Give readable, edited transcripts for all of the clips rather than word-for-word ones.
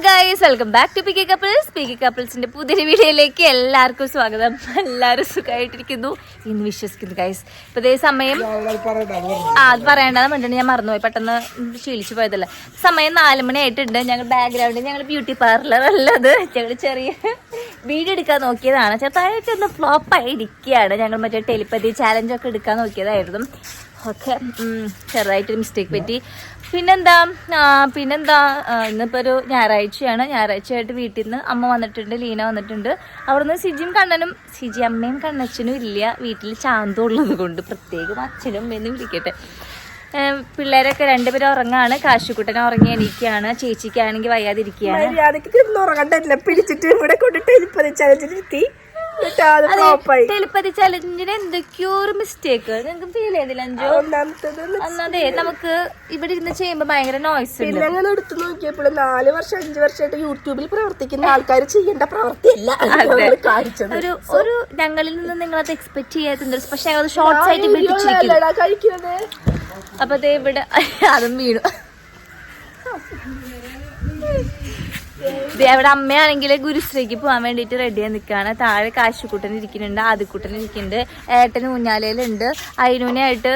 Guys, welcome back to picky couples. Picky കപ്പിൾസിന്റെ പുതിയ വീഡിയോയിലേക്ക് എല്ലാവർക്കും സ്വാഗതം. എല്ലാവരും സുഖമായിട്ടിരിക്കുന്നു എന്ന് വിശ്വസിക്കുന്നു ഗൈസ്. ഇപ്പൊ ഇതേ സമയം അത് പറയേണ്ടത് വേണ്ടിട്ട് ഞാൻ മറന്നുപോയി, പെട്ടെന്ന് ക്ഷീണിച്ചു പോയതല്ല. സമയം 4 മണി ആയിട്ടുണ്ട്. ഞങ്ങൾ ബാക്ക്ഗ്രൗണ്ടിൽ ഞങ്ങൾ ബ്യൂട്ടി പാർലർ ഉള്ളത് ഞങ്ങൾ ചെറിയ വീഡിയോ എടുക്കാൻ നോക്കിയതാണ്. ചെറുതായിട്ടൊന്ന് ഫ്ലോപ്പ് ആയിരിക്കുകയാണ്. ഞങ്ങൾ മറ്റേ ടെലിപ്പതി ചാലഞ്ചൊക്കെ എടുക്കാൻ നോക്കിയതായിരുന്നു. ഓക്കെ, ചെറുതായിട്ടൊരു മിസ്റ്റേക്ക് പറ്റി. പിന്നെന്താ ഇന്നിപ്പോൾ ഒരു ഞായറാഴ്ചയാണ്. ഞായറാഴ്ചയായിട്ട് വീട്ടിൽ നിന്ന് അമ്മ വന്നിട്ടുണ്ട്, ലീന വന്നിട്ടുണ്ട്. അവിടുന്ന് സിജി അമ്മയും കണ്ണച്ചനും ഇല്ല വീട്ടിൽ. ചാന്തം ഉള്ളത് കൊണ്ട് പ്രത്യേകം അച്ഛനും എന്ന് വിളിക്കട്ടെ. പിള്ളേരൊക്കെ 2 പേരും ഉറങ്ങാണ്. കാശുക്കുട്ടനെ ഉറങ്ങി എണീക്കുകയാണ്. ചേച്ചിക്കാണെങ്കിൽ വയ്യാതിരിക്കുകയാണ്. പിടിച്ചിട്ട് ഇവിടെ കൊണ്ടിട്ട് ടെലിപ്പതി ചലഞ്ചിന് എന്തൊക്കെയോ ഒരു മിസ്റ്റേക്ക് നിങ്ങൾക്ക് ഫീൽ ചെയ്തില്ല അഞ്ചോ? അതെ, നമുക്ക് ഇവിടെ ഇരുന്ന് ചെയ്യുമ്പോ ഭയങ്കര നോയ്സ്. പിന്നെ ഞങ്ങൾ എടുത്തു നോക്കിയപ്പോൾ 4 വർഷം 5 വർഷമായിട്ട് യൂട്യൂബിൽ പ്രവർത്തിക്കുന്ന ആൾക്കാർ ചെയ്യേണ്ട പ്രവൃത്തിയല്ല ഒരു ഞങ്ങളിൽ നിന്ന് നിങ്ങളത് എക്സ്പെക്ട് ചെയ്യാത്ത, പക്ഷെ അത് ഷോർട്സ് ആയിട്ട് കഴിക്കുന്നത്. അപ്പൊ ഇവിടെ അതും വീണു. അവിടെ അമ്മയാണെങ്കിൽ ഗുരുശ്രീക്ക് പോകാൻ വേണ്ടിയിട്ട് റെഡിയായി നിൽക്കുകയാണ്. താഴെ കാശുക്കുട്ടൻ ഇരിക്കുന്നുണ്ട്, ആദിക്കുട്ടൻ ഇരിക്കുന്നുണ്ട്, ഏട്ടൻ ഊഞ്ഞാലയിലുണ്ട്. അയിനൂനായിട്ട്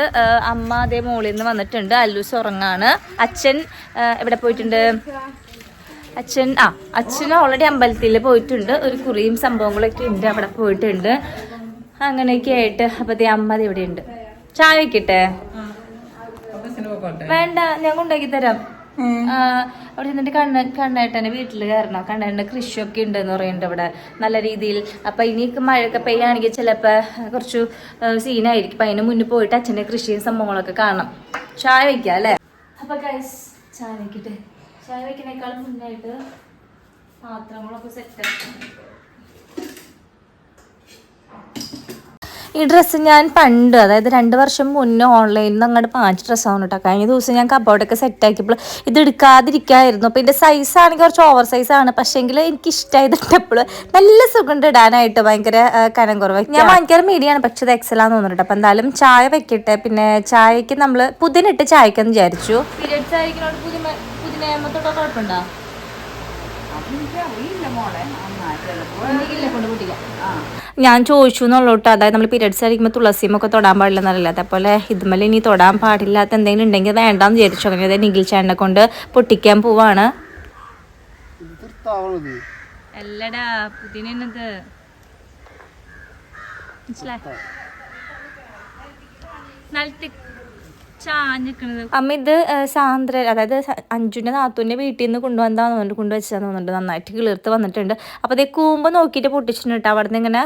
അമ്മ അതേ മോളിൽ നിന്ന് വന്നിട്ടുണ്ട്. അല്ലൂസ് ഉറങ്ങാണ്. അച്ഛൻ എവിടെ പോയിട്ടുണ്ട്? അച്ഛൻ ഓൾറെഡി അമ്പലത്തിൽ പോയിട്ടുണ്ട്. ഒരു കുറിയും സംഭവങ്ങളൊക്കെ ഉണ്ട്, അവിടെ പോയിട്ടുണ്ട്. അങ്ങനെയൊക്കെ ആയിട്ട് അപ്പൊ അമ്മ അത് എവിടെയുണ്ട്. ചായ വെക്കട്ടെ? വേണ്ട, ഞാൻ ഉണ്ടാക്കി തരാം. അവിടെ ചെന്നിട്ട് കണ്ണേട്ടൻ്റെ വീട്ടിൽ കയറണം. കണ്ണേട്ടൻ്റെ കൃഷിയൊക്കെ ഉണ്ടെന്ന് പറയുന്നുണ്ട് അവിടെ നല്ല രീതിയിൽ. അപ്പം ഇനി മഴയൊക്കെ പെയ്യാണെങ്കിൽ ചിലപ്പോൾ കുറച്ച് സീനായിരിക്കും. അപ്പം അതിന് മുന്നിൽ പോയിട്ട് അച്ഛൻ്റെ കൃഷിയും സംഭവങ്ങളൊക്കെ കാണണം. ചായ വയ്ക്കാം അല്ലേ? അപ്പം ഗൈസ്, ചായ വയ്ക്കട്ടെ. ചായ വയ്ക്കുന്നേക്കാളും മുന്നായിട്ട് പാത്രങ്ങളൊക്കെ സെറ്റാക്കാം. ഈ ഡ്രസ്സ് ഞാൻ പണ്ട്, അതായത് 2 വർഷം മുന്നേ ഓൺലൈനിൽ നിന്ന് അങ്ങോട്ട് വാങ്ങിച്ച ഡ്രസ്സാണ് കേട്ടോ. കഴിഞ്ഞ ദിവസം ഞാൻ കബോർഡൊക്കെ സെറ്റാക്കിയപ്പോൾ ഇത് എടുക്കാതിരിക്കായിരുന്നു. അപ്പോൾ ഇതിൻ്റെ സൈസാണെങ്കിൽ കുറച്ച് ഓവർ സൈസാണ്, പക്ഷേങ്കിൽ എനിക്ക് ഇഷ്ടമായിട്ടപ്പോൾ നല്ല സുഖം ഇടാനായിട്ട്. ഭയങ്കര കനം കുറവ്. ഞാൻ ഭയങ്കര മീഡിയാണ്, പക്ഷേ ഇത് എക്സലാന്ന് തോന്നുന്നുണ്ട്. അപ്പോൾ എന്തായാലും ചായ വെക്കട്ടെ. പിന്നെ ചായക്ക് നമ്മൾ പുതിനിട്ട് ചായക്കെന്ന് വിചാരിച്ചു. പീരിയഡ്സ് ആയിരിക്കുന്നോട് പുതിനത്തോടെ കുഴപ്പമുണ്ടോ? ഞാൻ ചോദിച്ചു എന്നുള്ളൂ കേട്ടോ. അതായത് നമ്മൾ പീരിയഡ്സ് ആയിരിക്കുമ്പോൾ തുളസിയുമൊക്കെ തൊടാൻ പാടില്ലെന്നല്ല. അതേപോലെ ഇതുമല്ല ഇനി തൊടാൻ പാടില്ലാത്ത എന്തെങ്കിലും ഉണ്ടെങ്കിൽ വേണ്ടാന്ന് വിചാരിച്ചു. അങ്ങനെ അതായത് നിഖിൽ ചേട്ടനെ കൊണ്ട് പൊട്ടിക്കാൻ പോവാണ്. അല്ലടാ, പുതിനത് അമ്മ ഇത് സാന്ദ്ര, അതായത് അഞ്ജുൻ്റെ നാത്തൂൻ്റെ വീട്ടിൽ നിന്ന് കൊണ്ടുവന്നതാന്ന് തോന്നുന്നുണ്ട്, കൊണ്ടുവച്ചതാന്ന് തോന്നുന്നുണ്ട്. നന്നായിട്ട് കിളിർത്ത് വന്നിട്ടുണ്ട്. അപ്പോൾ അതേ കൂമ്പ് നോക്കിയിട്ട് പൊട്ടിച്ചിട്ടുണ്ട്. അവിടെ നിന്ന് ഇങ്ങനെ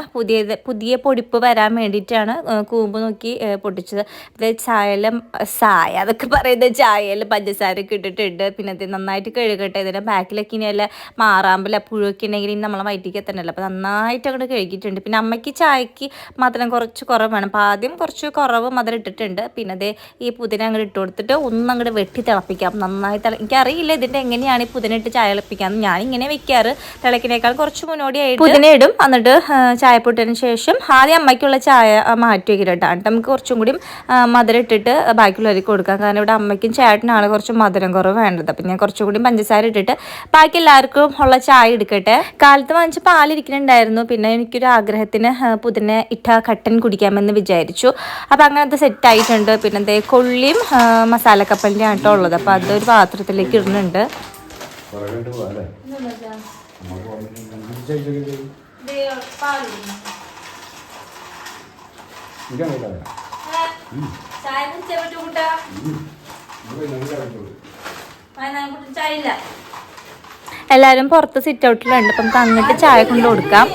പുതിയ പൊടിപ്പ് വരാൻ വേണ്ടിയിട്ടാണ് കൂമ്പ് നോക്കി പൊട്ടിച്ചത്. ഇത് ചായ അതൊക്കെ പറയുന്നത് ചായയിൽ പഞ്ചസാരയൊക്കെ ഇട്ടിട്ടുണ്ട്. പിന്നെ അത് നന്നായിട്ട് കഴുകട്ടെ. ഇതിൻ്റെ ബാക്കിലൊക്കെ ഇനി അല്ല മാറാമ്പല പുഴുവൊക്കെ ഉണ്ടെങ്കിൽ ഇനി നമ്മളെ വയറ്റിലേക്ക് എത്തണമല്ലോ. അപ്പോൾ നന്നായിട്ട് അങ്ങോട്ട് കഴുകിയിട്ടുണ്ട്. പിന്നെ അമ്മയ്ക്ക് ചായക്ക് മധുരം കുറച്ച് കുറവ് വേണം. അപ്പോൾ ആദ്യം കുറച്ച് കുറവ് മധുരം ഇട്ടിട്ടുണ്ട്. പിന്നെ അതേ ഈ പുതിന അങ്ങോട്ട് ഇട്ട് കൊടുത്തിട്ട് ഒന്നങ്ങോട്ട് വെട്ടി തിളപ്പിക്കാം. നന്നായി എനിക്കറിയില്ല ഇതിൻ്റെ എങ്ങനെയാണ് ഈ പുതിന ഇട്ട് ചായ തിളപ്പിക്കാമെന്ന്. ഞാനിങ്ങനെ വെക്കാറ്. തിളക്കിനേക്കാൾ കുറച്ച് മുന്നോടിയായിട്ട് പുതിന ഇടും. എന്നിട്ട് ചായ പൊട്ടതിന് ശേഷം ആദ്യം അമ്മയ്ക്കുള്ള ചായ മാറ്റി വയ്ക്കില്ല. നമുക്ക് കുറച്ചും കൂടി മധുരം ഇട്ടിട്ട് ബാക്കിയുള്ളവർക്ക് കൊടുക്കാം. കാരണം ഇവിടെ അമ്മയ്ക്കും ചേട്ടനാണ് കുറച്ച് മധുരം കുറവ് വേണ്ടത്. അപ്പം ഞാൻ കുറച്ചും കൂടി പഞ്ചസാര ഇട്ടിട്ട് ബാക്കി എല്ലാവർക്കും ഉള്ള ചായ എടുക്കട്ടെ. കാലത്ത് വാങ്ങിച്ച് പാലിരിക്കുന്നുണ്ടായിരുന്നു. പിന്നെ എനിക്കൊരു ആഗ്രഹത്തിന് പുതിന ഇട്ട കട്ടൻ കുടിക്കാമെന്ന് വിചാരിച്ചു. അപ്പം അങ്ങനത്തെ സെറ്റായിട്ടുണ്ട്. പിന്നെ എന്തേ കൊള്ളിയും മസാലക്കപ്പലിൻ്റെ ആട്ടോ ഉള്ളത്. അപ്പം അതൊരു പാത്രത്തിലേക്ക് ഇടുന്നുണ്ട്. എല്ലാവരും പുറത്ത് സിറ്റ് ഔട്ടിലുണ്ട്. അപ്പം നമുക്ക് അങ്ങോട്ട് ചായ കൊണ്ട് കൊടുക്കാം.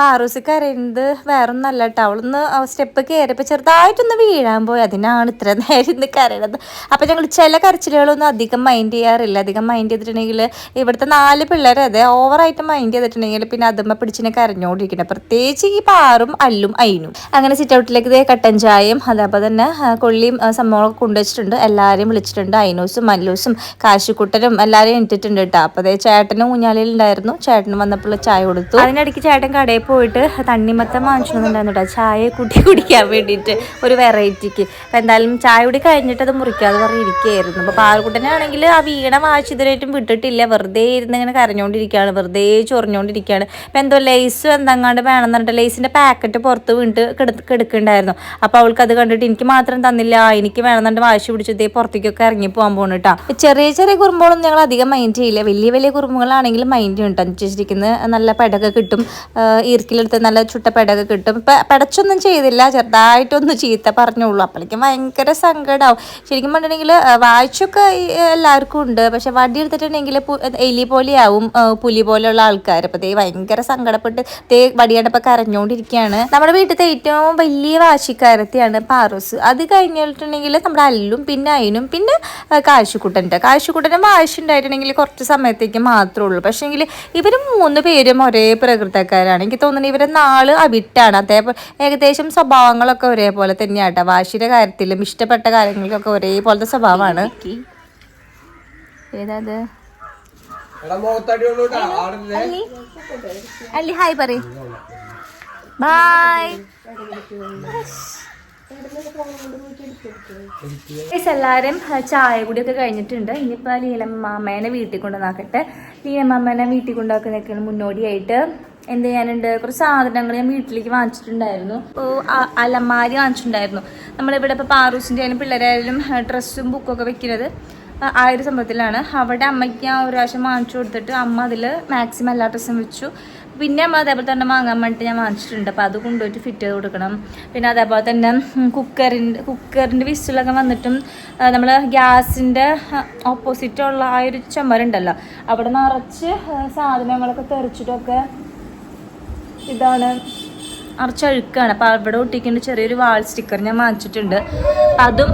പാറൂസ് കരയുന്നത് വേറൊന്നല്ല കേട്ടോ. അവളൊന്ന് സ്റ്റെപ്പ് കയറിയപ്പോൾ ചെറുതായിട്ടൊന്ന് വീഴാൻ പോയി, അതിനാണ് ഇത്ര നേരം ഇന്ന് കരയണത്. അപ്പം ഞങ്ങൾ ചില കരച്ചിലുകളൊന്നും അധികം മൈൻഡ് ചെയ്യാറില്ല. അധികം മൈൻഡ് ചെയ്തിട്ടുണ്ടെങ്കിൽ ഇവിടുത്തെ 4 പിള്ളേരെ അതെ ഓവറായിട്ട് മൈൻഡ് ചെയ്തിട്ടുണ്ടെങ്കിൽ പിന്നെ അതുമ്മ പിടിച്ചിനെ കരഞ്ഞോണ്ടിരിക്കണം. പ്രത്യേകിച്ച് ഈ പാറും അല്ലും അയിനും. അങ്ങനെ സിറ്റ് ഔട്ടിലേക്ക് ഇതേ കട്ടൻ ചായയും അതേപോലെ തന്നെ കൊള്ളിയും സംഭവങ്ങളൊക്കെ കൊണ്ടുവച്ചിട്ടുണ്ട്. എല്ലാവരെയും വിളിച്ചിട്ടുണ്ട്. അയിനൂസും മല്ലൂസും കാശിക്കുട്ടനും എല്ലാവരെയും എണീറ്റിട്ടുണ്ട് കേട്ടോ. അപ്പോൾ അതേ ചേട്ടനും ഊഞ്ഞാലിലുണ്ടായിരുന്നു. ചേട്ടന് വന്നപ്പോൾ ചായ കൊടുത്തു. അതിനിടയ്ക്ക് ചേട്ടൻ കടയിൽ പോയിട്ട് തണ്ണിമത്തം വാങ്ങിച്ചിട്ടുണ്ടായിരുന്നു കേട്ടോ, ചായ കുടിക്കാൻ വേണ്ടിയിട്ട് ഒരു വെറൈറ്റിക്ക്. അപ്പം എന്തായാലും ചായ കൂടി കഴിഞ്ഞിട്ട് അത് മുറിക്കാതെ പറഞ്ഞിരിക്കുകയായിരുന്നു. അപ്പോൾ പാൽക്കുട്ടനാണെങ്കിൽ ആ വീണ വാശി ഇതുവരെയായിട്ടും വിട്ടിട്ടില്ല. വെറുതെ ഇരുന്ന് ഇങ്ങനെ കരഞ്ഞുകൊണ്ടിരിക്കുകയാണ്, വെറുതെ ചൊറിഞ്ഞുകൊണ്ടിരിക്കുകയാണ്. അപ്പം എന്തോ ലേസ് എന്തെങ്ങാണ്ട് വേണമെന്ന് പറഞ്ഞിട്ട് ലേസിൻ്റെ പാക്കറ്റ് പുറത്ത് വീണിട്ട് കിടക്കുന്നുണ്ടായിരുന്നു. അപ്പോൾ അവൾക്ക് അത് കണ്ടിട്ട് എനിക്ക് മാത്രം തന്നില്ല, എനിക്ക് വേണമെന്നുണ്ട് വാശി പിടിച്ചു ഇതേ പുറത്തേക്കൊക്കെ ഇറങ്ങി പോകാൻ പോകണം കേട്ടോ. ചെറിയ ചെറിയ കുറുമ്പുകളൊന്നും ഞങ്ങൾ അധികം മൈൻഡ് ചെയ്യില്ല. വലിയ വലിയ കുറുമ്പുകളാണെങ്കിലും മൈൻഡ് ഉണ്ട്. അനുസരിച്ചിരിക്കുന്നത് നല്ല പെടൊക്കെ കിട്ടും, ഈർക്കിലെടുത്ത് നല്ല ചുട്ട പെടൊക്കെ കിട്ടും. ഇപ്പം പെടച്ചൊന്നും ചെയ്തില്ല, ചെറുതായിട്ടൊന്നും ചീത്ത പറഞ്ഞോളൂ. അപ്പോഴേക്കും ഭയങ്കര സങ്കടമാവും. ശരിക്കും പറഞ്ഞിട്ടുണ്ടെങ്കിൽ വായിച്ചൊക്കെ എല്ലാവർക്കും ഉണ്ട്, പക്ഷെ വടി എടുത്തിട്ടുണ്ടെങ്കിൽ എലി പോലെയാവും പുലി പോലെയുള്ള ആൾക്കാർ. അപ്പോൾ ദേ ഭയങ്കര സങ്കടപ്പെട്ട് ദേ വടിയാണ്ടപ്പോൾ കരഞ്ഞുകൊണ്ടിരിക്കുകയാണ്. നമ്മുടെ വീട്ടിലത്തെ ഏറ്റവും വലിയ വാശിക്കാരത്തിയാണ് പാറൂസ്. അത് കഴിഞ്ഞിട്ടുണ്ടെങ്കിൽ നമ്മുടെ അല്ലും പിന്നെ അയിനും പിന്നെ കാശുക്കുട്ടനും വാശി ഉണ്ടായിട്ടുണ്ടെങ്കിൽ കുറച്ച് സമയത്തേക്ക് മാത്രമേ ഉള്ളൂ. പക്ഷേങ്കിൽ ഇവർ 3 പേരും ഒരേ പ്രകൃതക്കാരാണ്. എനിക്ക് തോന്നുന്നത് ഇവരെ നാള് അവിട്ടാണ്. അതേപോലെ ഏകദേശം സ്വഭാവങ്ങളൊക്കെ ഒരേപോലെ തന്നെയാട്ടോ. വാശിയുടെ കാര്യത്തിലും ഇഷ്ടപ്പെട്ട കാര്യങ്ങൾക്കൊക്കെ ഒരേപോലത്തെ സ്വഭാവമാണ്. ഏതാത് അല്ലി ഹായ് പറ ബായ്. എല്ലാവരും ചായ കൂടിയൊക്കെ കഴിഞ്ഞിട്ടുണ്ട്. ഇനിയിപ്പോൾ ലീലമ്മേനെ വീട്ടിൽ കൊണ്ടുവന്നാക്കട്ടെ. ലീലമ്മേനെ വീട്ടിൽ കൊണ്ടാക്കുന്നതൊക്കെയാണ് മുന്നോടിയായിട്ട് എന്ത് ചെയ്യാനുണ്ട്. കുറച്ച് സാധനങ്ങൾ ഞാൻ വീട്ടിലേക്ക് വാങ്ങിച്ചിട്ടുണ്ടായിരുന്നു. അലമാരി വാങ്ങിച്ചിട്ടുണ്ടായിരുന്നു. നമ്മളിവിടെ ഇപ്പോൾ പാറൂസിൻ്റെ ആയാലും പിള്ളേരായാലും ഡ്രസ്സും ബുക്കൊക്കെ വെക്കുന്നത് ആ ഒരു സംഭവത്തിലാണ്. അവിടെ അമ്മയ്ക്ക് ഞാൻ ഒരു പ്രാവശ്യം വാങ്ങിച്ചു കൊടുത്തിട്ട് അമ്മ അതിൽ മാക്സിമം എല്ലാ ഡ്രസ്സും വെച്ചു. പിന്നെ നമ്മൾ അതേപോലെ തന്നെ വാങ്ങാൻ വേണ്ടിയിട്ട് ഞാൻ വാങ്ങിച്ചിട്ടുണ്ട്. അപ്പോൾ അത് കൊണ്ടുപോയിട്ട് ഫിറ്റ് ചെയ്ത് കൊടുക്കണം. പിന്നെ അതേപോലെ തന്നെ കുക്കറിൻ്റെ വിസിലൊക്കെ വന്നിട്ടും നമ്മൾ ഗ്യാസിൻ്റെ ഓപ്പോസിറ്റുള്ള ആ ഒരു ചുമരുണ്ടല്ലോ അവിടെ നിറച്ച് സാധനങ്ങളൊക്കെ തെറിച്ചിട്ടൊക്കെ ഇതാണ് നിറച്ചഴുക്കാണ്. അപ്പോൾ അവിടെ ഒട്ടിക്കേണ്ട ചെറിയൊരു വാൾ സ്റ്റിക്കർ ഞാൻ വാങ്ങിച്ചിട്ടുണ്ട്. അതും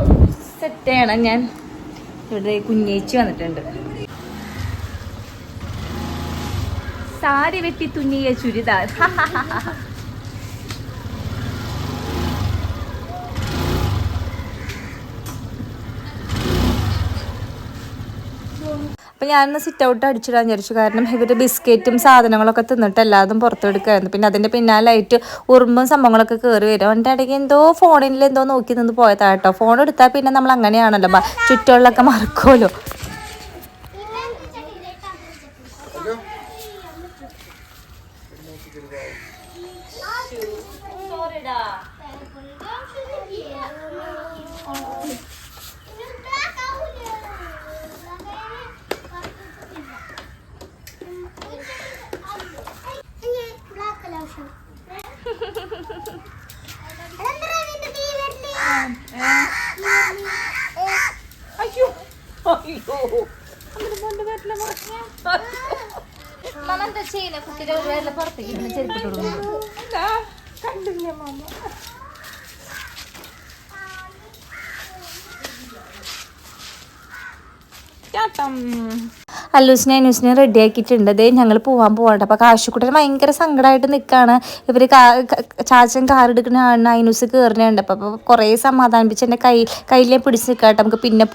സെറ്റ് ചെയ്യണം. ഞാൻ ഇവിടെ കുഞ്ഞേച്ചി വന്നിട്ടുണ്ട്. സാരി വെട്ടി തുന്നിയ ചുരിദാർ. അപ്പം ഞാനൊന്ന് സിറ്റ് ഔട്ട് അടിച്ചിടാൻ വിചാരിച്ചു. കാരണം ഇവർ ബിസ്ക്കറ്റും സാധനങ്ങളൊക്കെ തിന്നിട്ട് എല്ലാതും പുറത്തെടുക്കായിരുന്നു. പിന്നെ അതിൻ്റെ പിന്നാലായിട്ട് ഉറുമ്പും സംഭവങ്ങളൊക്കെ കയറി വരും. അവൻ്റെ ഇടയ്ക്ക് എന്തോ ഫോണിൽ എന്തോ നോക്കി നിന്ന് പോയതാട്ടോ. ഫോൺ എടുത്താൽ പിന്നെ നമ്മൾ അങ്ങനെയാണല്ലോ, ചുറ്റുകളിലൊക്കെ മറക്കുമല്ലോ. എന്താ ചെയ്യുന്ന കുട്ടിയുടെ പുറത്തേക്ക് ചെരുപ്പിട്ട് കൊടുക്കുന്നു കണ്ടില്ല മാമ. അല്ലൂസിനെ റെഡി ആക്കിയിട്ടുണ്ട്. അതേ ഞങ്ങൾ പോവാണ്ട്. അപ്പോൾ കാശുക്കുട്ടന് ഭയങ്കര സങ്കടമായിട്ട് നിൽക്കുകയാണ്. ഇവർ ചാച്ചൻ കാർ എടുക്കുന്ന ആണ് അയിനൂസ് കയറുന്നുണ്ട്. അപ്പോൾ കുറേ സമാധാനിപ്പിച്ച് എൻ്റെ കയ്യിൽ പിടിച്ച് നിൽക്കാട്ടെ, നമുക്ക് പിന്നെ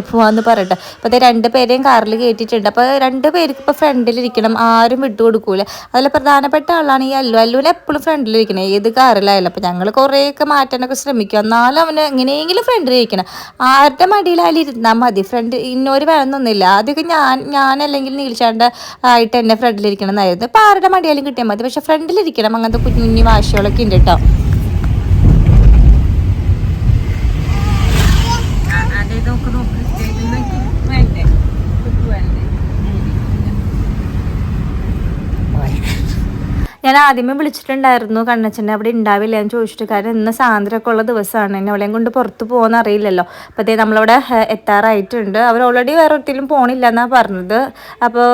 പോവാന്ന് പറയട്ടെ. അപ്പോൾ അതേ 2 പേരെയും കാറിൽ കയറ്റിയിട്ടുണ്ട്. അപ്പോൾ 2 പേർക്ക് ഇപ്പോൾ ഫ്രണ്ടിലിരിക്കണം, ആരും വിട്ടു കൊടുക്കൂല. അതിൽ പ്രധാനപ്പെട്ട ആളാണ് ഈ അല്ലുവിനെ എപ്പോഴും ഫ്രണ്ടിലിരിക്കണം, ഏത് കാറിലായാലും. അപ്പോൾ ഞങ്ങൾ കുറേയൊക്കെ മാറ്റാനൊക്കെ ശ്രമിക്കും, എന്നാലും അവന് എങ്ങനെയെങ്കിലും ഫ്രണ്ടിലിരിക്കണം. ആരുടെ മടിയിലായാലും ഇരുന്നാൽ മതി, ഫ്രണ്ട് ഇന്നോര് വേണമെന്നൊന്നുമില്ല. ആദ്യമൊക്കെ ഞാനല്ലെങ്കിൽ നീൽച്ചാണ്ട് ആയിട്ട് എന്നെ ഫ്രണ്ടിലിരിക്കണം എന്നായിരുന്നു. ഇപ്പോൾ ആരുടെ മടിയാലും കിട്ടിയാൽ മതി, പക്ഷെ ഫ്രണ്ടിലിരിക്കണം. അങ്ങനത്തെ കുഞ്ഞു വാശികളൊക്കെ ഉണ്ട് കേട്ടോ. ഞാൻ ആദ്യമേ വിളിച്ചിട്ടുണ്ടായിരുന്നു കണ്ണച്ചനെ അവിടെ ഉണ്ടാവില്ല എന്ന് ചോദിച്ചിട്ട്, കാരണം ഇന്ന് സാന്ദ്രമൊക്കെ ഉള്ള ദിവസമാണ്, എന്നെ അവളെയും കൊണ്ട് പുറത്ത് പോകുമെന്ന് അറിയില്ലല്ലോ. അപ്പോൾ അതേ നമ്മളവിടെ എത്താറായിട്ടുണ്ട്. അവർ ഓൾറെഡി വേറെ ഒരിക്കലും പോകണില്ല എന്നാണ് പറഞ്ഞത്. അപ്പോൾ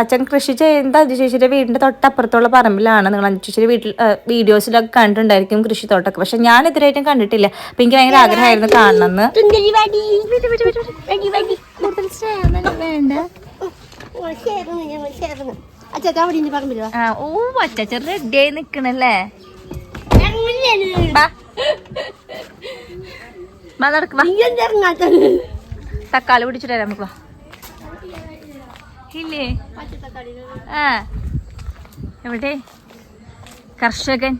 അച്ഛൻ കൃഷി ചെയ്യുന്നത് അജു ചേച്ചിയുടെ വീടിൻ്റെ തൊട്ടപ്പുറത്തുള്ള പറമ്പിലാണ്. നിങ്ങൾ അജു ചേച്ചിയുടെ വീട്ടിൽ വീഡിയോസിലൊക്കെ കണ്ടിട്ടുണ്ടായിരിക്കും കൃഷിത്തോട്ടമൊക്കെ, പക്ഷെ ഞാൻ ഇതുവരെയായിട്ടും കണ്ടിട്ടില്ല. അപ്പം എനിക്ക് ഭയങ്കര ആഗ്രഹമായിരുന്നു കാണണമെന്ന്. അച്ഛൻ റെഡിയായി നിക്കണല്ലേ. തക്കാളി പിടിച്ചിട്ട് തരാം നമുക്ക്. ഇല്ലേ ആ എവിടെ കർഷകൻ?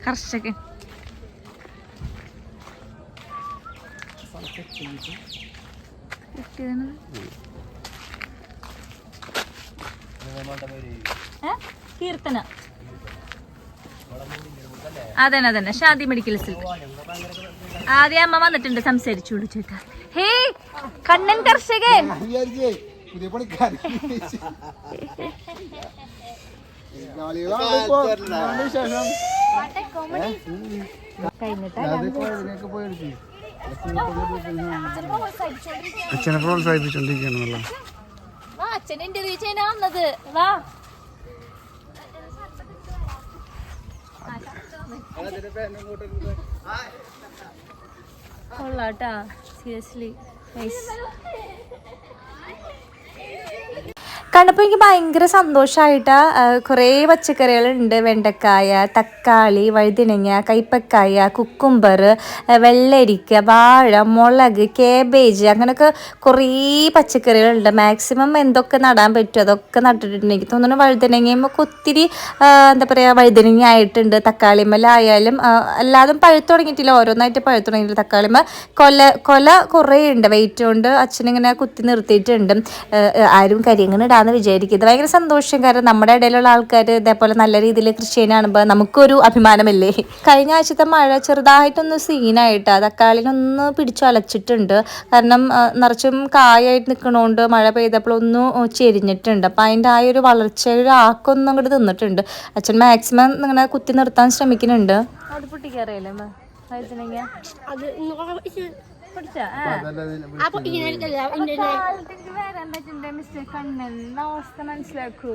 കർഷകൻ കീർത്തന അതന്നെ ഷാദി മെഡിക്കൽസിൽ ആദ്യം അമ്മ വന്നിട്ടുണ്ട്, സംസാരിച്ചു വിളിച്ചേട്ടാ. ഹേ കണ്ണൻ കർഷകൻ. അച്ഛനെ പ്രോത്സാഹിപ്പിച്ചോണ്ടിരിക്കുകയാണല്ലോ. അച്ഛനെ ഇന്റർവ്യൂ ചെയ്യാനാ വന്നത്. വാ കൊള്ളാട്ടാ, സീരിയസ്ലി നൈസ്. കണ്ടപ്പോൾ എനിക്ക് ഭയങ്കര സന്തോഷമായിട്ടാ. കുറേ പച്ചക്കറികളുണ്ട്, വെണ്ടക്കായ, തക്കാളി, വഴുതിനങ്ങ, കൈപ്പക്കായ, കുക്കുംബർ, വെള്ളരിക്ക, വാഴ, മുളക്, കേബേജ്, അങ്ങനെയൊക്കെ കുറേ പച്ചക്കറികളുണ്ട്. മാക്സിമം എന്തൊക്കെ നടാൻ പറ്റും അതൊക്കെ നട്ടിട്ടുണ്ട്. എനിക്ക് തോന്നുന്നു വഴുതിനങ്ങയുമ്പോൾ ഒത്തിരി എന്താ പറയുക വഴുതിനങ്ങ ആയിട്ടുണ്ട്. തക്കാളിമേലായാലും എല്ലാതും പഴുത്തു തുടങ്ങിയിട്ടില്ല, ഓരോന്നായിട്ട് പഴുത്തു തുടങ്ങിയിട്ടില്ല. തക്കാളിമ കൊല കുറേ ഉണ്ട്, വെയിറ്റ് കൊണ്ട് അച്ഛനിങ്ങനെ കുത്തി നിർത്തിയിട്ടുണ്ട്. ആരും കരിയങ്ങനെ ഇടാന്ന് വിചാരിക്കുന്നത് ഭയങ്കര സന്തോഷം. കാരണം നമ്മുടെ ഇടയിലുള്ള ആൾക്കാർ ഇതേപോലെ നല്ല രീതിയിൽ കൃഷി ചെയ്യാനാകുമ്പോൾ നമുക്കൊരു അഭിമാനമല്ലേ. കഴിഞ്ഞ ആഴ്ചത്തെ മഴ ചെറുതായിട്ടൊന്ന് സീനായിട്ട് തക്കാളിനൊന്ന് പിടിച്ചു അലച്ചിട്ടുണ്ട്. കാരണം നിറച്ചും കായായിട്ട് നിൽക്കണോണ്ട് മഴ പെയ്തപ്പോൾ ഒന്ന് ചെരിഞ്ഞിട്ടുണ്ട്. അപ്പം അതിൻ്റെ ആ ഒരു വളർച്ചയുടെ ആക്കൊന്നും അങ്ങോട്ട് തിന്നിട്ടുണ്ട്. അച്ഛൻ മാക്സിമം ഇങ്ങനെ കുത്തി നിർത്താൻ ശ്രമിക്കുന്നുണ്ട്. അത് പൊട്ടിക്കറിയല്ലേ മനസ്സിലാക്കൂ.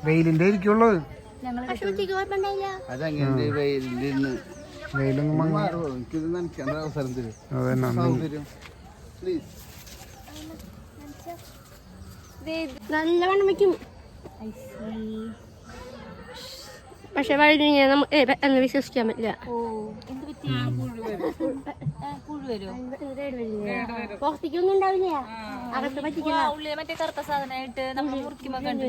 വെയിലിന്റെ ആയിരിക്കുള്ളൂ. നല്ലവണ്ണം വയ്ക്കും. പക്ഷെ വഴുതിനെ എന്ന് വിശ്വസിക്കാൻ പറ്റില്ല. പുറത്തേക്കൊന്നും ഉണ്ടാവില്ല, അകത്ത് പറ്റിക്കില്ല. മറ്റേ കറുത്ത സാധനമായിട്ട് നമ്മൾ മുറിക്കുമ്പോ കണ്ടു.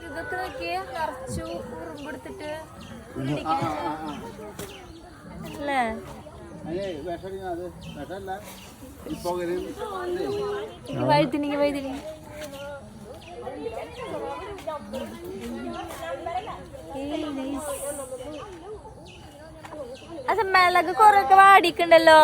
ഇതൊക്കെ നോക്കിയേ, നിറച്ചു ഉറുമ്പെടുത്തിട്ട് അല്ലേ. വഴുതിനിങ്ങ അത് മിളക് കൊറേയൊക്കെ വാടിക്കണ്ടല്ലോ.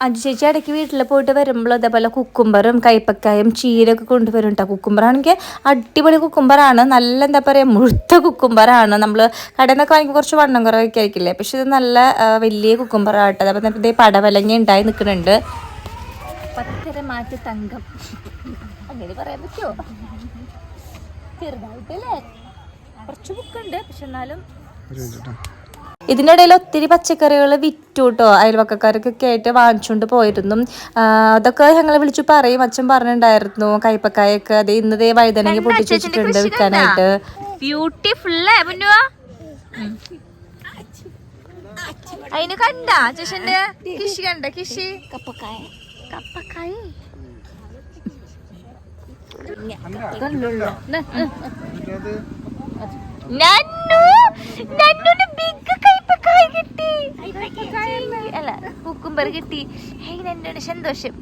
അജു ചേച്ചി ഇടയ്ക്ക് വീട്ടിൽ പോയിട്ട് വരുമ്പോൾ അതേപോലെ കുക്കുംബറും കൈപ്പക്കായും ചീരൊക്കെ കൊണ്ടുവരും കേട്ടോ. കുക്കുംബറാണെങ്കിൽ അടിപൊളി കുക്കുംബറാണ്, നല്ല എന്താ പറയുക മുഴുത്ത കുക്കുംബറാണ്. നമ്മൾ കടയിൽ നിന്നൊക്കെ വാങ്ങിക്കുമ്പോൾ കുറച്ച് വണ്ണം കുറവൊക്കെ ആയിരിക്കില്ലേ, പക്ഷെ ഇത് നല്ല വലിയ കുക്കുംബറാട്ടോ. അപ്പം ഇതേ പടവലങ്ങ ഉണ്ടായി നിൽക്കുന്നുണ്ട്. പത്തര മാറ്റി തങ്കം അങ്ങനെ പറയാൻ പറ്റുമോ? ചെറുതായിട്ടല്ലേ, കുറച്ച് ബുക്കുണ്ട്, പക്ഷെ എന്നാലും ഇതിൻ്റെ ഇടയിൽ ഒത്തിരി പച്ചക്കറികൾ വിറ്റു കേട്ടോ, അയൽവക്കക്കാർക്കൊക്കെ ആയിട്ട് വാങ്ങിച്ചുകൊണ്ട് പോയിരുന്നു. അതൊക്കെ ഞങ്ങൾ വിളിച്ചു പറയും. അച്ഛൻ പറഞ്ഞിട്ടുണ്ടായിരുന്നു കൈപ്പക്കായൊക്കെ അതെ ഇന്നതേ വഴുതനങ്ങ പൊട്ടിച്ചു വെച്ചിട്ടുണ്ട് വിൽക്കാനായിട്ട്. ബ്യൂട്ടിഫുൾ അതിന് കണ്ട ചേച്ചന്റെ കൃഷി കണ്ട കൃഷി കപ്പക്കായ അല്ല കുക്കുംബർ കിട്ടി. നന്നോട് സന്തോഷം.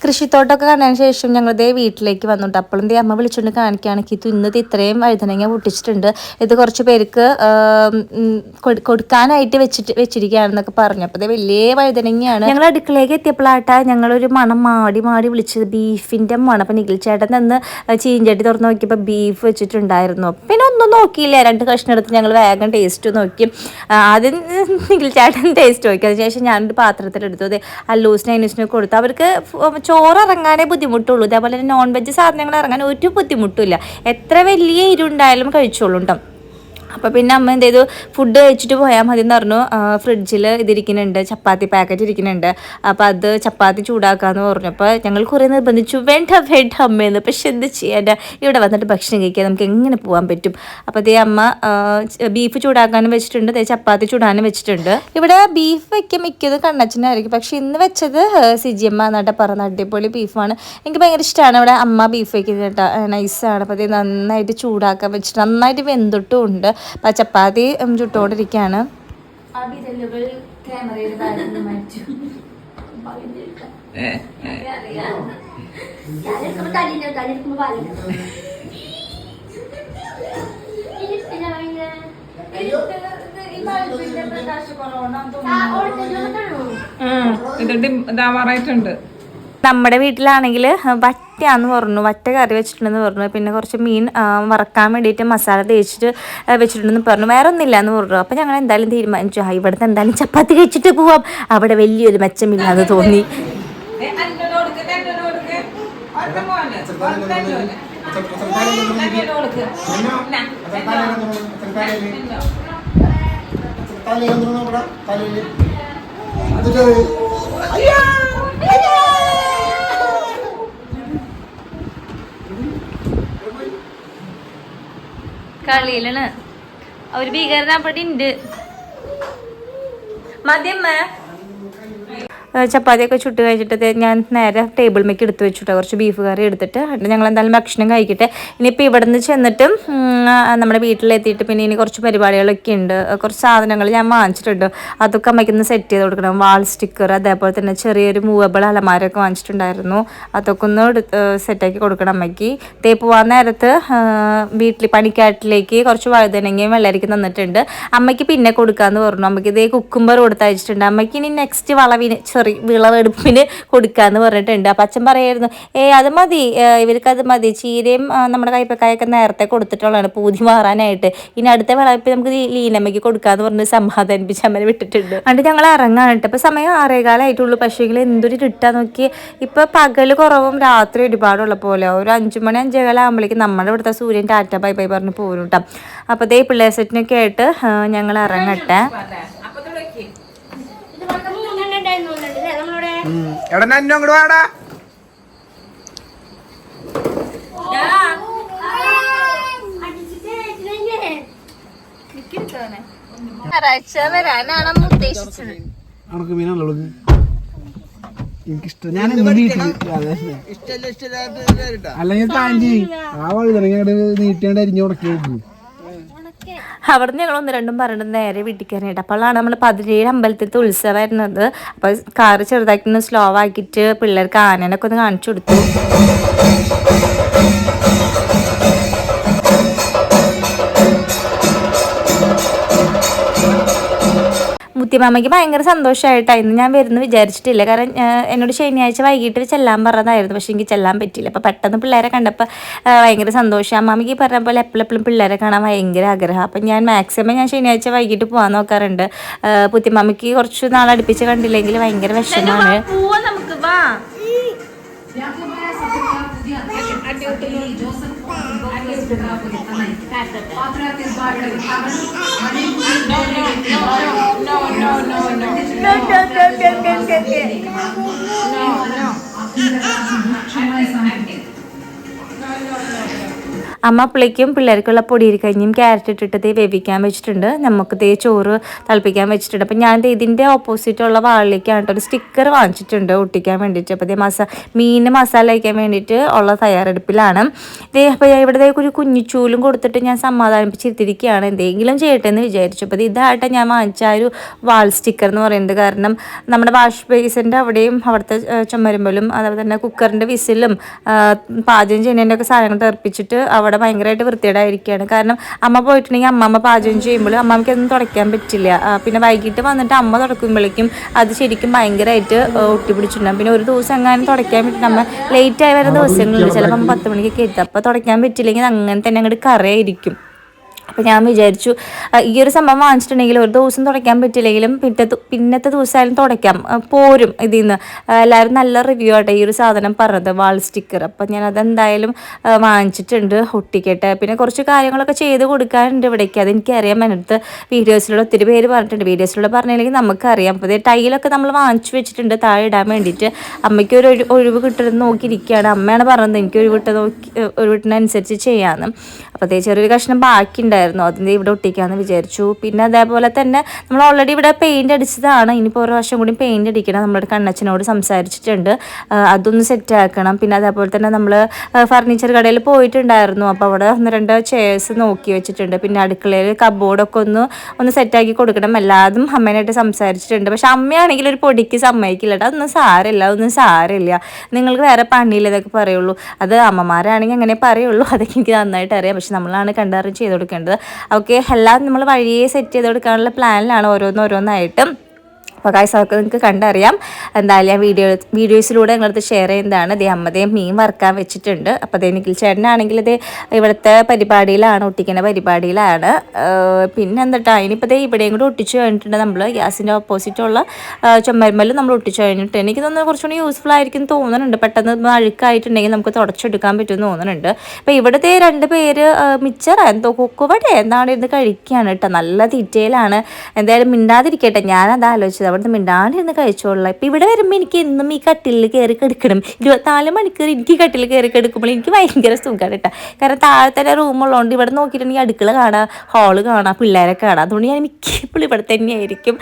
കൃഷിത്തോട്ടമൊക്കെ കണ്ടതിന് ശേഷം ഞങ്ങൾ ദേ വീട്ടിലേക്ക് വന്നിട്ട് അപ്പോഴും ദേ അമ്മ വിളിച്ചുകൊണ്ട് കാണിക്കുകയാണെങ്കിൽ ഇത് ഇന്നത് ഇത്രയും വഴുതനങ്ങ പൊട്ടിച്ചിട്ടുണ്ട്, ഇത് കുറച്ച് പേർക്ക് കൊടുക്കാനായിട്ട് വെച്ചിരിക്കുകയാണെന്നൊക്കെ പറഞ്ഞു. അപ്പോൾ ഇത് വലിയ വഴുതനങ്ങയാണ്. ഞങ്ങൾ അടുക്കളയിലേക്ക് എത്തിയപ്പോഴാട്ടാ ഞങ്ങളൊരു മണം മാടി വിളിച്ചത് ബീഫിൻ്റെ മണം. അപ്പോൾ നിഖിൽ ചേട്ടൻ നിന്ന് ചീഞ്ചട്ടി തുറന്ന് നോക്കിയപ്പോൾ ബീഫ് വെച്ചിട്ടുണ്ടായിരുന്നു. പിന്നെ ഒന്നും നോക്കിയില്ല, 2 കഷ്ണം എടുത്ത് ഞങ്ങൾ വേഗം ടേസ്റ്റ് നോക്കി. ആദ്യം നിഖിൽ ചേട്ടൻ ടേസ്റ്റ് നോക്കി, അതിനുശേഷം ഞാനൊരു പാത്രത്തിലെടുത്തു. അതെ അല്ലൂസിനും അനൂസിനും കൊടുത്തു. അവർക്ക് ചോറ് ഇറങ്ങാനേ ബുദ്ധിമുട്ടുള്ളൂ, അതേപോലെ തന്നെ നോൺ വെജ് സാധനങ്ങൾ ഇറങ്ങാൻ ഒരു ബുദ്ധിമുട്ടില്ല, എത്ര വലിയ ഇരുണ്ടായാലും കഴിച്ചോളൂ കേട്ടോ. അപ്പോൾ പിന്നെ അമ്മ എന്ത് ചെയ്തു, ഫുഡ് കഴിച്ചിട്ട് പോയാൽ മതി എന്ന് പറഞ്ഞു. ഫ്രിഡ്ജിൽ ഇതിരിക്കുന്നുണ്ട്, ചപ്പാത്തി പാക്കറ്റ് ഇരിക്കുന്നുണ്ട്, അപ്പോൾ അത് ചപ്പാത്തി ചൂടാക്കാമെന്ന് പറഞ്ഞു. അപ്പോൾ ഞങ്ങൾ കുറേ നിർബന്ധിച്ചു, വേണ്ട അമ്മയെന്ന്. പക്ഷെ എന്ത് ചെയ്യാൻ, ഇവിടെ വന്നിട്ട് ഭക്ഷണം കഴിക്കാൻ നമുക്ക് എങ്ങനെ പോകാൻ പറ്റും. അപ്പോൾ അതേ അമ്മ ബീഫ് ചൂടാക്കാനും വെച്ചിട്ടുണ്ട്, അതേ ചപ്പാത്തി ചൂടാനും വെച്ചിട്ടുണ്ട്. ഇവിടെ ബീഫ് വയ്ക്കാൻ മിക്കതും കണ്ണച്ചനായിരിക്കും, പക്ഷെ ഇന്ന് വെച്ചത് സിജിയമ്മ എന്നിട്ട് പറഞ്ഞ അടിപൊളി ബീഫാണ്. എനിക്ക് ഭയങ്കര ഇഷ്ടമാണ് ഇവിടെ അമ്മ ബീഫ് വയ്ക്കുന്നത് കേട്ടോ, നൈസാണ്. അപ്പോൾ അതേ നന്നായിട്ട് ചൂടാക്കാൻ വെച്ചിട്ട് നന്നായിട്ട് വെന്തിട്ടും ഉണ്ട്. അപ്പം ചപ്പാത്തി ചുട്ടുകൊണ്ടിരിക്കുകയാണ്. ഇതിട്ട് ഇതാവാറായിട്ടുണ്ട്. നമ്മുടെ വീട്ടിലാണെങ്കിൽ വറ്റയാന്ന് പറഞ്ഞു, വറ്റ കറി വെച്ചിട്ടുണ്ടെന്ന് പറഞ്ഞു. പിന്നെ കുറച്ച് മീൻ വറക്കാൻ വേണ്ടിയിട്ട് മസാല തേച്ചിട്ട് വെച്ചിട്ടുണ്ടെന്ന് പറഞ്ഞു. വേറെ ഒന്നുമില്ല എന്ന് പറഞ്ഞു. അപ്പോൾ ഞങ്ങൾ എന്തായാലും തീരുമാനിച്ചു, ഇവിടുത്തെ എന്തായാലും ചപ്പാത്തി കഴിച്ചിട്ട് പോവാം, അവിടെ വലിയൊരു മെച്ചമില്ലാന്ന് തോന്നി. കളിയിലാണ് ഒരു ഭീകരനാപ്പടി ഉണ്ട്. മതിയമ്മ ചപ്പാത്തിയൊക്കെ ചുട്ട് കഴിച്ചിട്ട് ഞാൻ നേരെ ടേബിൾ മേക്ക് എടുത്ത് വെച്ചിട്ട് കുറച്ച് ബീഫ് കറി എടുത്തിട്ട് ഞങ്ങൾ എന്തായാലും ഭക്ഷണം കഴിക്കട്ടെ. ഇനിയിപ്പോൾ ഇവിടെ നിന്ന് ചെന്നിട്ട് നമ്മുടെ വീട്ടിലെത്തിയിട്ട് പിന്നെ ഇനി കുറച്ച് പരിപാടികളൊക്കെ ഉണ്ട്. കുറച്ച് സാധനങ്ങൾ ഞാൻ വാങ്ങിച്ചിട്ടുണ്ട്, അതൊക്കെ അമ്മയ്ക്കൊന്ന് സെറ്റ് ചെയ്ത് കൊടുക്കണം. വാൾ സ്റ്റിക്കർ, അതേപോലെ തന്നെ ചെറിയൊരു മൂവബിൾ അലമാരൊക്കെ വാങ്ങിച്ചിട്ടുണ്ടായിരുന്നു, അതൊക്കെ ഒന്ന് സെറ്റാക്കി കൊടുക്കണം അമ്മയ്ക്ക്. പോവാൻ നേരത്ത് വീട്ടിൽ പണിക്കാട്ടിലേക്ക് കുറച്ച് വഴുതനങ്ങയും വെള്ളരിക്കും തന്നിട്ടുണ്ട്. അമ്മയ്ക്ക് പിന്നെ കൊടുക്കാമെന്ന് പറഞ്ഞു. അമ്മയ്ക്ക് ഇതേ കുക്കുംബർ കൊടുത്തയച്ചിട്ടുണ്ട്. അമ്മയ്ക്ക് ഇനി നെക്സ്റ്റ് വളവിന് വിളവെടുപ്പിന് കൊടുക്കാന്ന് പറഞ്ഞിട്ടുണ്ട്. അപ്പം അച്ഛൻ പറയായിരുന്നു, അത് മതി, ഇവർക്കത് മതി, ചീരയും നമ്മുടെ കൈപ്പക്കായൊക്കെ നേരത്തെ കൊടുത്തിട്ടുള്ളതാണ് പൂതി മാറാനായിട്ട്, ഇനി അടുത്ത വിളവെടുപ്പ് നമുക്ക് ലീനമ്മയ്ക്ക് കൊടുക്കാന്ന് പറഞ്ഞ് സമാധാനിപ്പിച്ച് അമ്മനെ വിട്ടിട്ടുണ്ട്. അതുകൊണ്ട് ഞങ്ങൾ ഇറങ്ങാൻ കേട്ടോ. ഇപ്പം സമയം 6:15 പക്ഷേങ്കിൽ എന്തൊരു ഇട്ടാ നോക്കി. ഇപ്പം പകൽ കുറവും രാത്രി ഒരുപാടുള്ള പോലെ. ഒരു 5 മണി 5:15 ആകുമ്പോഴേക്കും നമ്മുടെ ഇവിടുത്തെ സൂര്യൻ ടാറ്റ ബൈ ബൈ പറഞ്ഞ് പോരും കേട്ടോ. അപ്പോൾ ഇതേ പിള്ളേർ സെറ്റിനൊക്കെ ആയിട്ട് ഞങ്ങൾ ഇറങ്ങട്ടെ. ഞായറാഴ്ച വരാനാണ് ഉദ്ദേശിച്ചത്. അല്ലെങ്കിൽ കാഞ്ചി ആ വഴുതനങ്ങ നീട്ടേണ്ട അരിഞ്ഞു ഉടക്കി നോക്കൂ. അവിടെ ഞങ്ങൾ 1-2 പറഞ്ഞിട്ട് നേരെ വീട്ടിക്കാനായിട്ട്. അപ്പോഴാണ് നമ്മൾ 17 അമ്പലത്തിലത്തെ ഉത്സവം വരുന്നത്. അപ്പോൾ കാറ് ചെറുതാക്കി ഒന്ന് സ്ലോ ആക്കിയിട്ട് പിള്ളേർക്ക് ആനനൊക്കെ ഒന്ന് കാണിച്ചു കൊടുത്തു. മുത്തിമാമയ്ക്ക് ഭയങ്കര സന്തോഷമായിട്ടായിരുന്നു. ഞാൻ വരുന്നു വിചാരിച്ചിട്ടില്ല, കാരണം എന്നോട് ശനിയാഴ്ച വൈകിട്ട് ചെല്ലാൻ പറഞ്ഞതായിരുന്നു, പക്ഷേ എനിക്ക് ചെല്ലാൻ പറ്റിയില്ല. അപ്പോൾ പെട്ടെന്ന് പിള്ളേരെ കണ്ടപ്പോൾ ഭയങ്കര സന്തോഷം. അമ്മാമ്മയ്ക്ക് പറഞ്ഞ പോലെ എപ്പോഴും പിള്ളേരെ കാണാൻ ഭയങ്കര ആഗ്രഹം. അപ്പം ഞാൻ മാക്സിമം ശനിയാഴ്ച വൈകിട്ട് പോകാൻ നോക്കാറുണ്ട്. പുത്തിമാമയ്ക്ക് കുറച്ച് നാളടുപ്പിച്ച് കണ്ടില്ലെങ്കിൽ ഭയങ്കര വിഷമമാണ്. അമ്മ അപ്പോഴേക്കും പിള്ളേർക്കുള്ള പൊടിയിരിക്കഞ്ഞും ക്യാരറ്റ് ഇട്ടിട്ട് വേവിക്കാൻ വെച്ചിട്ടുണ്ട്. നമുക്ക് ചോറ് തിളപ്പിക്കാൻ വെച്ചിട്ടുണ്ട്. അപ്പം ഞാൻ ഇതിൻ്റെ ഓപ്പോസിറ്റുള്ള വാളിലേക്കാണ് ഒരു സ്റ്റിക്കർ വാങ്ങിച്ചിട്ടുണ്ട് ഒട്ടിക്കാൻ വേണ്ടിയിട്ട്. അപ്പോൾ മീൻ മസാല വയ്ക്കാൻ വേണ്ടിയിട്ട് ഉള്ള തയ്യാറെടുപ്പിലാണ്. അപ്പോൾ ഇവിടെ ഒരു കുഞ്ഞിച്ചൂലും കൊടുത്തിട്ട് ഞാൻ സമാധാനിപ്പിച്ചിരുത്തിരിക്കുകയാണ്. എന്തെങ്കിലും ചെയ്യട്ടെ എന്ന് വിചാരിച്ചു. അപ്പോൾ ഇതായിട്ട് ഞാൻ വാങ്ങിച്ച ഒരു വാൾ സ്റ്റിക്കർ എന്ന് പറയുന്നത്. കാരണം നമ്മുടെ വാഷ് ബേസിൻ്റെ അവിടെയും അവിടുത്തെ ചുമരുമ്പലും അതുപോലെ തന്നെ കുക്കറിൻ്റെ വിസിലും പാചകം ചെയ്യുന്നതിൻ്റെ ഒക്കെ സാധനങ്ങൾ തെറിപ്പിച്ചിട്ട് അവിടെ ഭയങ്കരമായിട്ട് വൃത്തികേടായിരിക്കുകയാണ്. കാരണം അമ്മ പോയിട്ടുണ്ടെങ്കിൽ അമ്മ പാചകം ചെയ്യുമ്പോൾ അമ്മയ്ക്ക് ഒന്നും തുടയ്ക്കാൻ പറ്റില്ല. പിന്നെ വൈകിട്ട് വന്നിട്ട് അമ്മ തുടക്കുമ്പോഴേക്കും അത് ശരിക്കും ഭയങ്കരമായിട്ട് ഒട്ടിപ്പിടിച്ചിട്ടുണ്ടാകും. പിന്നെ ഒരു ദിവസം എങ്ങാനും തുടയ്ക്കാൻ പറ്റില്ല. അമ്മ ലേറ്റായി വരുന്ന ദിവസങ്ങളുണ്ട്. ചിലപ്പോൾ അമ്മ 10 മണിക്കൊക്കെ എത്തും. അപ്പോൾ തുടയ്ക്കാൻ പറ്റില്ലെങ്കിൽ അങ്ങനെ തന്നെ അങ്ങോട്ട് കറയായിരിക്കും. അപ്പോൾ ഞാൻ വിചാരിച്ചു ഈ ഒരു സംഭവം വാങ്ങിച്ചിട്ടുണ്ടെങ്കിൽ ഒരു ദിവസം തുടയ്ക്കാൻ പറ്റില്ലെങ്കിലും പിന്നത്തെ ദിവസമായാലും തുടയ്ക്കാം, പോരും ഇതിൽ നിന്ന്. എല്ലാവരും നല്ല റിവ്യൂ ആട്ടെ ഈ ഒരു സാധനം പറഞ്ഞത്, വാൾ സ്റ്റിക്കർ. അപ്പം ഞാൻ അതെന്തായാലും വാങ്ങിച്ചിട്ടുണ്ട്, ഒട്ടിക്കട്ടെ. പിന്നെ കുറച്ച് കാര്യങ്ങളൊക്കെ ചെയ്ത് കൊടുക്കാനുണ്ട് ഇവിടേക്ക്. അതെനിക്കറിയാം. അതിനടുത്ത് വീഡിയോസിലൂടെ ഒത്തിരി പേര് പറഞ്ഞിട്ടുണ്ട്. വീഡിയോസിലൂടെ പറഞ്ഞില്ലെങ്കിൽ നമുക്കറിയാം. അപ്പോൾ ടൈലൊക്കെ നമ്മൾ വാങ്ങിച്ചു വെച്ചിട്ടുണ്ട് താഴെ ഇടാൻ വേണ്ടിയിട്ട്. അമ്മയ്ക്ക് ഒരു ഒഴിവ് കിട്ടുന്നത് നോക്കിയിരിക്കുകയാണ്. അമ്മയാണ് പറഞ്ഞത് എനിക്ക് ഒഴിവിട്ടനുസരിച്ച് ചെയ്യാമെന്ന്. അപ്പോൾ ചെറിയൊരു കഷ്ണം ബാക്കിയുണ്ടായിരുന്നു, അതിൻ്റെ ഇവിടെ ഒട്ടിക്കാമെന്ന് വിചാരിച്ചു. പിന്നെ അതേപോലെ തന്നെ നമ്മൾ ഓൾറെഡി ഇവിടെ പെയിൻറ്റ് അടിച്ചതാണ്. ഇനിയിപ്പോൾ ഒരു വർഷം കൂടി പെയിൻറ്റ് അടിക്കണം. നമ്മുടെ കണ്ണച്ചനോട് സംസാരിച്ചിട്ടുണ്ട്, അതൊന്ന് സെറ്റാക്കണം. പിന്നെ അതേപോലെ തന്നെ നമ്മൾ ഫർണിച്ചർ കടയിൽ പോയിട്ടുണ്ടായിരുന്നു. അപ്പോൾ അവിടെ 1-2 ചെയർസ് നോക്കി വെച്ചിട്ടുണ്ട്. പിന്നെ അടുക്കളയിൽ കബോർഡൊക്കെ ഒന്ന് സെറ്റാക്കി കൊടുക്കണം. എല്ലാതും അമ്മേനായിട്ട് സംസാരിച്ചിട്ടുണ്ട്. പക്ഷെ അമ്മയാണെങ്കിൽ ഒരു പൊടിക്ക് സമ്മതിക്കില്ല. അതൊന്നും സാരമില്ല, നിങ്ങൾക്ക് വേറെ പണിയില്ല ഇതൊക്കെ പറയുള്ളൂ. അത് അമ്മമാരാണെങ്കിൽ അങ്ങനെ പറയുള്ളൂ. അതൊക്കെ എനിക്ക് നന്നായിട്ട് അറിയാം. പക്ഷെ നമ്മളാണ് കണ്ടറിഞ്ഞ് ചെയ്ത് കൊടുക്കേണ്ടത്. ഓക്കെ, എല്ലാം നമ്മൾ വഴിയെ സെറ്റ് ചെയ്ത് കൊടുക്കാനുള്ള പ്ലാനിലാണ് ഓരോന്നായിട്ട്. അപ്പോൾ ഗൈസ് അതൊക്കെ നിങ്ങൾക്ക് കണ്ടറിയാം. എന്തായാലും ഞാൻ വീഡിയോസിലൂടെ നിങ്ങളടുത്ത് ഷെയർ ചെയ്യുന്നതാണ്. അമ്മതേയും മീൻ വറുക്കാൻ വെച്ചിട്ടുണ്ട്. അപ്പോൾ നിഖിൽ ചേട്ടനാണെങ്കിൽ ഇവിടുത്തെ പരിപാടിയിലാണ്, ഒട്ടിക്കുന്ന പരിപാടിയിലാണ്. പിന്നെ എന്താ ഇനിയിപ്പോൾ ഇവിടെയും കൂടി ഒട്ടിച്ച് കഴിഞ്ഞിട്ടുണ്ട്. നമ്മൾ ഗ്യാസിൻ്റെ ഓപ്പോസിറ്റുള്ള ചുമരുമ്മൽ നമ്മൾ ഒട്ടിച്ച് കഴിഞ്ഞിട്ട് എനിക്ക് തോന്നുന്നു കുറച്ചുകൂടി യൂസ്ഫുൾ ആയിരിക്കും തോന്നുന്നുണ്ട്. പെട്ടെന്ന് അഴുക്കായിട്ടുണ്ടെങ്കിൽ നമുക്ക് തുടച്ചെടുക്കാൻ പറ്റുമെന്ന് തോന്നുന്നുണ്ട്. അപ്പോൾ ഇവിടുത്തെ 2 പേര് മിച്ചർ എന്തോ കൊക്കുവടെ എന്താണ് ഇരുന്ന് കഴിക്കുകയാണ് കേട്ടോ. നല്ല തീറ്റയിലാണ്. എന്തായാലും മിണ്ടാതിരിക്കട്ടെ, ഞാനത് ആലോചിച്ചത്. അവിടുത്തെ മിണ്ടാണ്ടിരുന്ന് കഴിച്ചോളാം. ഇപ്പം ഇവിടെ വരുമ്പോൾ എനിക്ക് എന്നും ഈ കട്ടിലിൽ കയറി കിടക്കണം. 24 മണിക്കൂർ എനിക്ക് കട്ടിൽ കയറി കിടക്കുമ്പോൾ എനിക്ക് ഭയങ്കര സുഖമാണ് കേട്ടോ. കാരണം താഴത്തെ റൂമുള്ളതുകൊണ്ട് ഇവിടെ നോക്കിയിട്ടുണ്ടെങ്കിൽ അടുക്കള കാണാം, ഹാള് കാണാം, പിള്ളേരെ കാണാം. അതുകൊണ്ട് ഞാൻ മിക്കപ്പോഴും ഇവിടെ തന്നെയായിരിക്കും.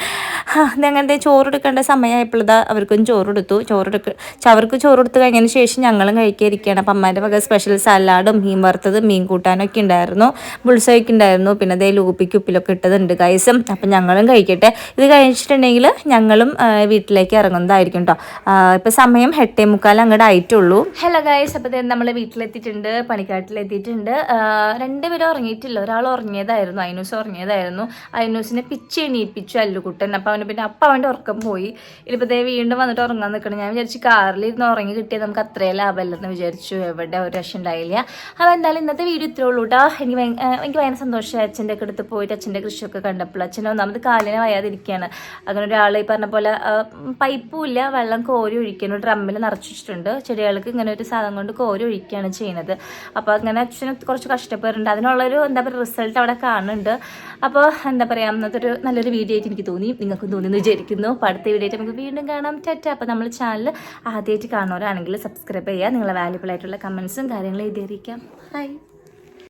അങ്ങനത്തെ ചോറ് എടുക്കേണ്ട സമയമായപ്പോഴതാ അവർക്കും അവർക്ക് ചോറ് കൊടുത്ത് കഴിഞ്ഞതിന് ശേഷം ഞങ്ങളും കഴിക്കാതിരിക്കുകയാണ്. അപ്പം അമ്മേൻ്റെ വക സ്പെഷ്യൽ സലാഡും മീൻ വറുത്തതും മീൻ കൂട്ടാനൊക്കെ ഉണ്ടായിരുന്നു, ബുൾസയൊക്കെ ഉണ്ടായിരുന്നു. പിന്നെ ലൂപ്പിക്ക് ഉപ്പിലൊക്കെ ഇട്ടതുണ്ട് ഗൈസും. അപ്പം ഞങ്ങളും കഴിക്കട്ടെ. ഇത് കഴിച്ചിട്ടുണ്ടെങ്കിൽ ഞങ്ങളും വീട്ടിലേക്ക് ഇറങ്ങുന്നതായിരിക്കും കേട്ടോ. ഇപ്പം സമയം 8:45 അങ്ങോട്ട് ആയിട്ടുള്ളൂ. ഹലോ ഗൈസ്, അപ്പോൾ നമ്മൾ വീട്ടിലെത്തിയിട്ടുണ്ട്, പണിക്കാട്ടിലെത്തിയിട്ടുണ്ട്. 2 പേരും ഉറങ്ങിയിട്ടില്ല. ഒരാൾ ഉറങ്ങിയതായിരുന്നു, ഐനൂസ് ഉറങ്ങിയതായിരുന്നു. ഐനൂസിനെ പിച്ച് എണീപ്പിച്ചു അല്ലുകുട്ടൻ. അപ്പോൾ അവൻ്റെ ഉറക്കം പോയി. ഇനിയിപ്പോൾ വീണ്ടും വന്നിട്ട് ഉറങ്ങാൻ നിൽക്കണം. ഞാൻ വിചാരിച്ചു കാറിലിരുന്ന് ഉറങ്ങി കിട്ടിയാൽ നമുക്ക് അത്രയും ലാഭമല്ലെന്ന് വിചാരിച്ചു. എവിടെ ഒരു രക്ഷ ഉണ്ടായില്ല. അപ്പോൾ എന്തായാലും ഇന്നത്തെ വീഡിയോ ഇത്രേ ഉള്ളൂ കേട്ടോ. എനിക്ക് ഭയങ്കര സന്തോഷം. അച്ഛൻ്റെ ഒക്കെ അടുത്ത് പോയിട്ട് അച്ഛൻ്റെ കൃഷിയൊക്കെ കണ്ടപ്പോൾ അച്ഛൻ ഒന്നാമത് കാലിനെ വയ്യാതിരിക്കുകയാണ്. അങ്ങനെ ഒരാൾ ഈ പറഞ്ഞ പോലെ പൈപ്പും ഇല്ല, വെള്ളം കോരി ഒഴിക്കുന്നു, ഡ്രമ്മിൽ നിറച്ച് വെച്ചിട്ടുണ്ട്. ചെടികൾക്ക് ഇങ്ങനെ ഒരു സാധനം കൊണ്ട് കോരി ഒഴിക്കുകയാണ് ചെയ്യുന്നത്. അപ്പോൾ അങ്ങനെ അച്ഛന് കുറച്ച് കഷ്ടപ്പെടുന്നുണ്ട്. അതിനുള്ളൊരു റിസൾട്ട് അവിടെ കാണുന്നുണ്ട്. അപ്പോൾ അന്നത്തെ നല്ലൊരു വീഡിയോ ആയിട്ട് എനിക്ക് തോന്നി, നിങ്ങൾക്കും തോന്നിയെന്ന് വിചാരിക്കുന്നു. അപ്പോൾ അടുത്ത വീഡിയോ ആയിട്ട് നമുക്ക് വീണ്ടും കാണാം. ടാറ്റ. അപ്പോൾ നമ്മൾ ചാനൽ ആദ്യമായിട്ട് കാണുന്നവരാണെങ്കിൽ സബ്സ്ക്രൈബ് ചെയ്യുക. നിങ്ങളെ വാല്യുബിൾ ആയിട്ടുള്ള കമൻസും കാര്യങ്ങളും എഴുതിയിരിക്കാം. ബൈ.